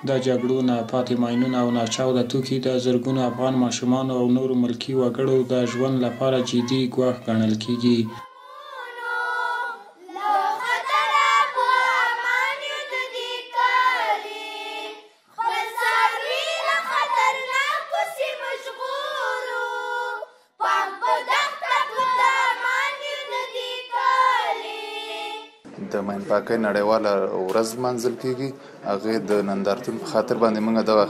د جګړو نه پاتې ماینونه او ناچاوده توکي د زرګونو افغان ماشومانو او نورو ملکي وګړو د ژوند لپاره جدي ګواښ ګڼل کېږي. د ماین پاکۍ نړیواله ورځ لمانځل کېږي. هغې د نندارتون په خاطر باندې موږ دغه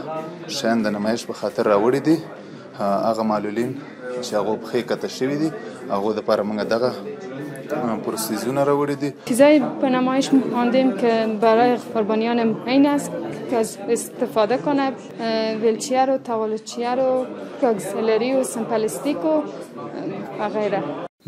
شیان د نمایش په خاطر راوړي دي. هغه معلولین چې هغو پښې کته شوي دي هغو دپاره موږ دغه پروسیزونه راوړي دي. چیزای به نمایش خواندیم که برای قربانیان این است که استفاده کنه، ویلچیر و توالچیر و اکسلری و سمپلیستیک و غیره.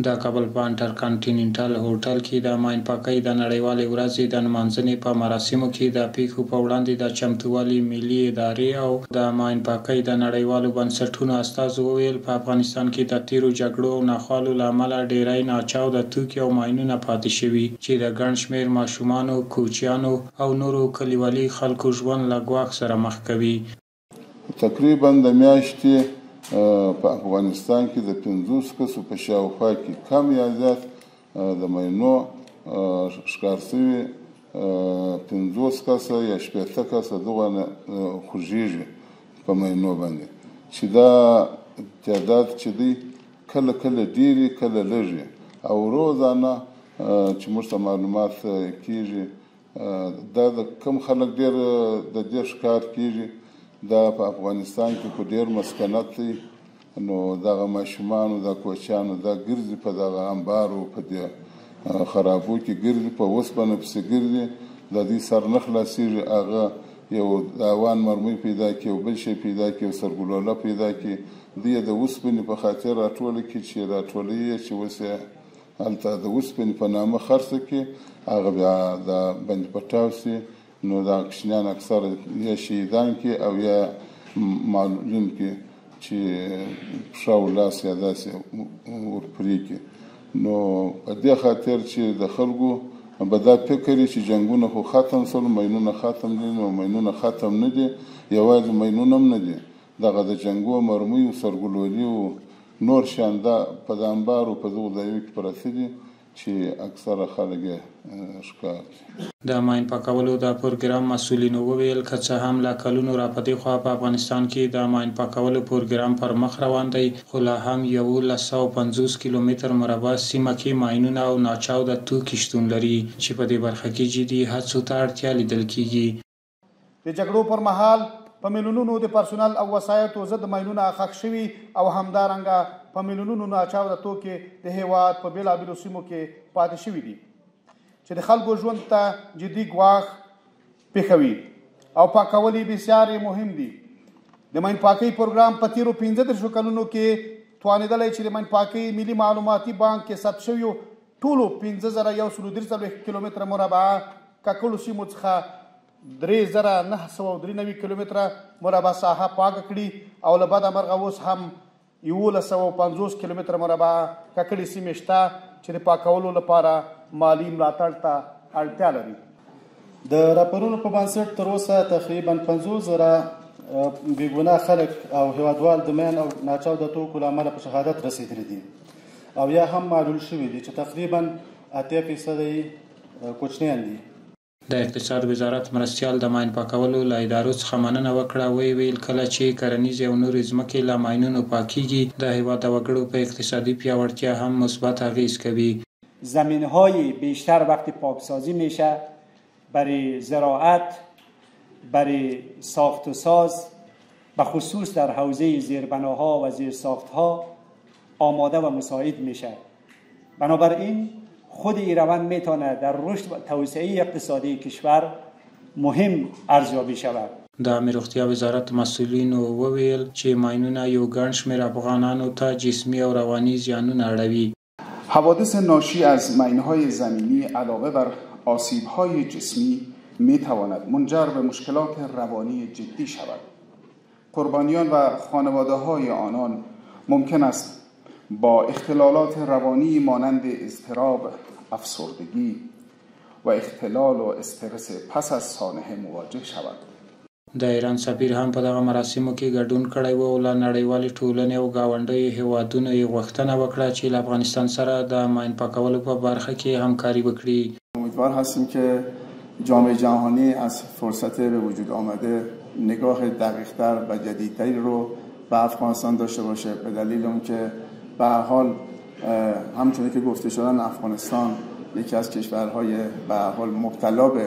د کابل په انټرکانټیننټل هوټل کې د ماین پاکۍ د نړیوالې ورځې د نمانځنې په مراسمو کې د پیښو په وړاندې د چمتووالي ملي ادارې او د ماین پاکۍ د نړیوالو بنسټونو استازو وویل په افغانستان کې د تیرو جګړو او ناخوالو له امله ډیری ناچاوده توکي او ماینونه پاتې شوي چې د ګڼ شمېر ماشومانو، کوچیانو او نورو کلیوالي خلکو ژوند له ګواښ سره مخ کوي. تقریبا د میاشتې په افغانستان کې د 50 کسو په شاوخوا کې کم یا زیات د ماینو ښکار شوي 50 کسه یا 80 کسه دغه خوږېږي په ماینو باندې، چې دا تعداد چې دی کله کله ډېرې کله لږې او روزانه چې موږ ته معلومات کېږي دا د کم خلک ډېر د دې ښکار کېږي دا په افغانستان کې په ډېر مسکنت دی. نو دغه ماشومانو دا کوچیانو دا ګرځي په دغه انبارو په دې خرابو کې ګرځي، په اوسپنه پسې ګرځي، د دې سر نه خلاصېږي. هغه یو د اوان مرمۍ پیدا کړي او بل شی پیدا کړي او سرګلوله پیدا کړي، دوی د اوسپنې په خاطر راټوله کړي چې راټولوي یې چې اوس یې هلته د اوسپنې په نامه خرڅه کړي، هغه بیا د بند پټاو سي. نو دا کشنیان اکثر یا شهیدان کې او یا معلولین کې چې پښه او لاس یا داسې ورپرې کړي. نو په دې خاطر چې د خلکو به دا فکر چې جنګونه خو ختم شول، ماینونه ختم دي. نو ماینونه ختم نه دي، یوازې ماینونه هم نه دي، دغه د جنګو مرمیو سرګلولي او نور شیان دا په د انبارو په دغو ځایو کې پراته دي چې اکثره خلک یې ښکار دي. د ماین پاکولو د پروګرام مسؤلینو وویل که څه هم له کلونو را پدې خوا په افغانستان کې د ماین پاکولو پروګرام پر مخ روان دی، خو لا هم 1150 کیلومتر مربع سیمه کې ماینونه او ناچاوده توکي شتون لري چې په دې برخه کې جدي هڅو ته اړتیا لیدل کېږي. د جګړو پر مهال په میلیونونو د پرسونل او وسایطو ضد ماینونه ښخ شوي او همدارنګه په میلیونونو ناچاوده توکي د هیواد په بېلابېلو سیمو کې پاتې شوي دي چې د خلکو ژوند ته جدي ګواښ پېښوي او پاکول یې بسیار مهم دي. د ماین پاکۍ پروګرام په تیرو 35 کلونو کې توانېدلی چې د ماین پاکۍ ملي معلوماتي بانک کې ثبت شویو ټولو 5133 کیلومتره مربع ککړو سیمو څخه 3993 کیلومتره مربع ساحه پاکه کړي او له بده مرغه اوس هم 1150 کیلومتره مربع ککړې سیمې شته چې د پاکولو لپاره مالی ملاتړ ته اړتیا لري. د راپورونو په بنسټ تر اوسه تقریبا 50,000 بېګناه خلک او هیوادوال د ماین او ناچاوده توکو له امله په شهادت رسېدلي دي او یا هم معلول شوي دي چې تقریبا 80% کوچنیان دي. د اقتصاد وزارت مرستیال د ماین پاکولو له ادارو څخه مننه وکړه. ویل کله چې کرنیزې او نورې ځمکې له ماینونو پاکیږي د هیواد د وګړو په اقتصادي پیاوړتیا هم مثبت اغیز کوي. زمین‌های بیشتر وقتی پاکسازی میشه برای زراعت، برای ساخت و ساز به خصوص در حوزه زیربناها و زیرساختها آماده و مساعد میشه. بنابراین خود این روند میتونه در رشد و توسعه اقتصادی کشور مهم ارزیابی شود. د امیر روغتیا وزارت مسئولینو وویل چې ماینونه یو ګڼ شمېر افغانانو ته جسمي او رواني زیانونه اړوي. حوادث ناشی از ماین‌های زمینی علاوه بر آسیب‌های جسمی می‌تواند منجر به مشکلات روانی جدی شود. قربانیان و خانواده‌های آنان ممکن است با اختلالات روانی مانند اضطراب، افسردگی و اختلال و استرس پس از سانحه مواجه شود. د ایران سفیر هم په دغه مراسمو کې ګډون کړی و او له نړیوالې ټولنې او ګاونډیو هیوادونو یې غوښتنه وکړه چې له افغانستان سره د ماین پاکولو په برخه کې همکاري وکړي. امیدوار هستیم که جامعه جهانی از فرصت به وجود آمده نگاه دقیق‌تر و جدیدتری رو به افغانستان داشته باشه، به دلیل اون که به هر حال همچنین که گفته شدن افغانستان یکی از کشورهای به هر حال مبتلا به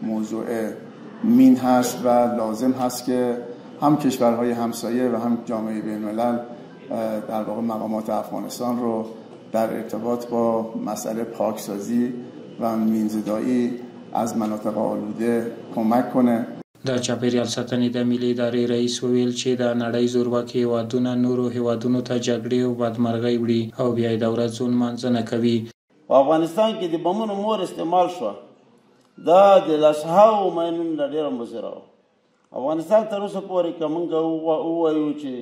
موضوع مین هست و لازم هست که هم کشورهای همسایه و هم جامعه بین‌الملل در واقع مقامات افغانستان رو در ارتباط با مسئله پاکسازی و مینزدایی از مناطق آلوده کمک کنه. د چاپیریال ساتنې د ملي ادارې رئیس وویل چې د نړۍ زورواکي هیوادونه نورو هیوادونو ته جګړې او بدمرغۍ وړي او بیا یې د ورځو لمانځنه کوي. په افغانستان کې د بمونو مور استعمال شو، دا د لسهاو ماینونو نه ډېره مضره وه. افغانستان تر اوسه پورې که موږ ووایو چې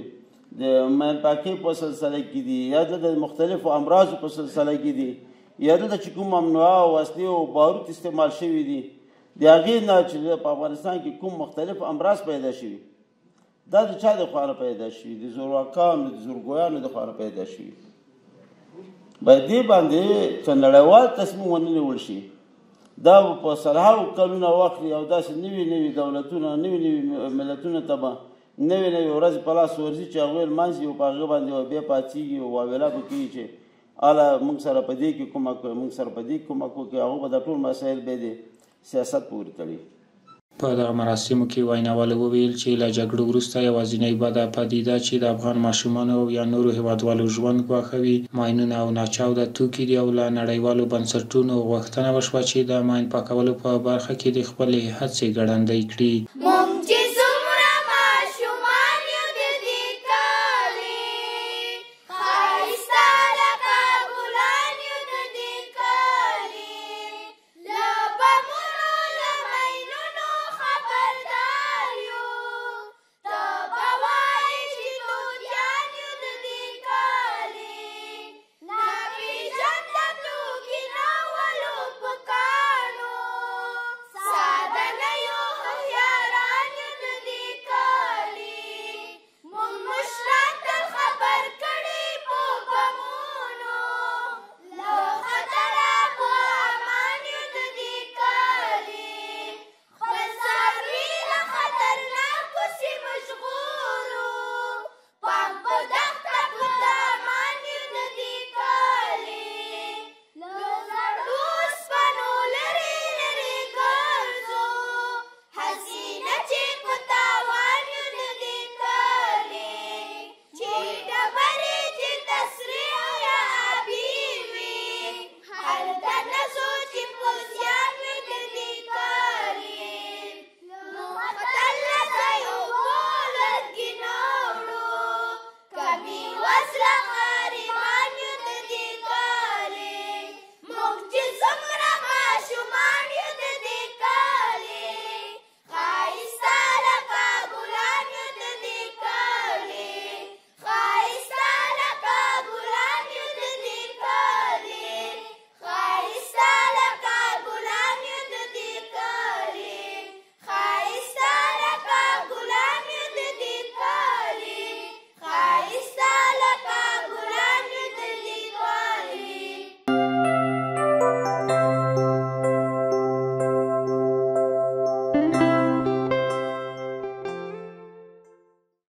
د ماین پاکۍ په سلسله کې دي یا د مختلفو امراضو په سلسله کې دي یا دلته چې کوم ممنوعه وسلې او باروت استعمال شوي دي د هغې نه چې په افغانستان کې کوم مختلف امراض پیدا شوي دا د چا د خوا نه پیدا شوي؟ د زورواکانو د زورګویانو د خوا نه پیدا شوي. باید دې باندې چې نړیوال تصمیم ونیول شي، دا په سلهاو کلونه واخلي او داسې نوي دولتونه نوي ملتونه ته به نوي ورځې په لاس ورځي چې هغوی لمانځي او په هغې باندې بیا پاڅېږي او واویلا به کوي چې اله موږ سره په دې کې کومک کوي، موږ سره په دې کې کومک وکړي. هغوی به دا ټول مسایل بیا د سیاست پورې تړي. په دغه مراسمو کې ویناوالو وویل چې له جګړو وروسته یوازینۍ بده پدیده چې د افغان ماشومانو او یا نورو هیوادوالو ژوند ګواښوي ماینونه او ناچاوده توکي دي او له نړیوالو بنسټونو غوښتنه وشوه چې د ماین پاکولو په برخه کې د خپلې هڅې ګړندۍ کړي.